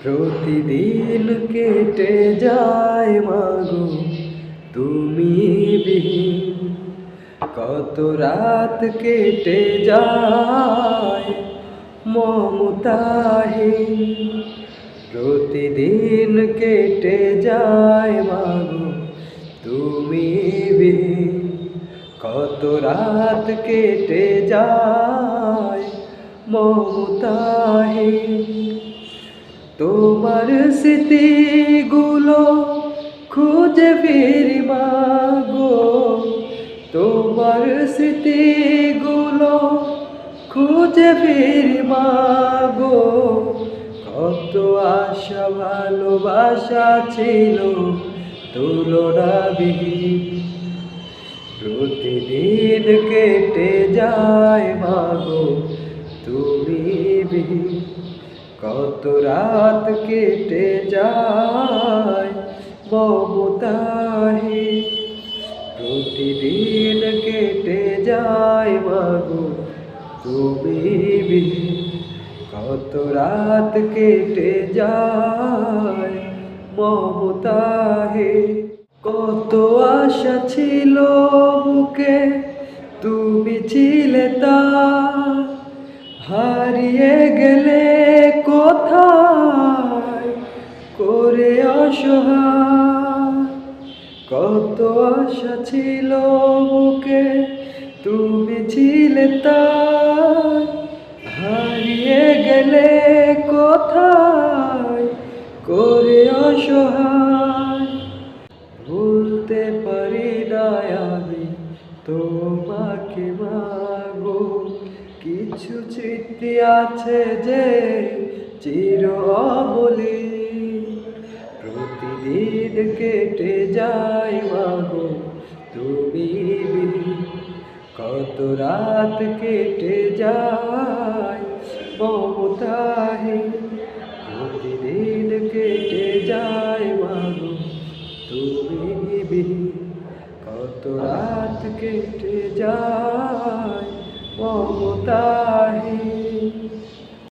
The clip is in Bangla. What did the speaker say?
প্রতিদিন কেটে যায় মাগো তুমি বিহীন, কত রাত কেটে যায় মমতাহীন। প্রতিদিন কেটে যায় মাগো তুমি বিহীন, কত রাত কেটে যায় মমতাহীন। তোমার স্মৃতিগুলো খুঁজে ফিরি মাগো, তোমার স্মৃতিগুলো খুঁজে ফিরি মাগো। কত আশা ভালোবাসা ছিল তুলনাবিহীন, প্রতিদিন কেটে যায় মাগো তুমি বিহীন, কত রাত কেটে যায় মমতাহীন। প্রতিদিন কেটে যায় মাগো তুমি বিহীন, কত রাত কেটে যায় মমতাহীন। কত আশা ছিল বুকে, তুমি ছিলে তা, হারিয়ে গেলে কোথায় করে অসহায়। কত আশা ছিল বুকে, তুমি ছিলে তা, হারিয়ে গেলে কোথায় করে অসহায়। ভুলতে পারি না আমি তোমাকে মাগো, কিছু স্মৃতি আছে যে চির অমলিন। প্রতিদিন কেটে যায় মাগো তুমি বিহীন, কত রাত কেটে যায় মমতাহীন। প্রতিদিন কেটে যায় মাগো তুমি বিহীন, কত রাত কেটে যায় মমতা।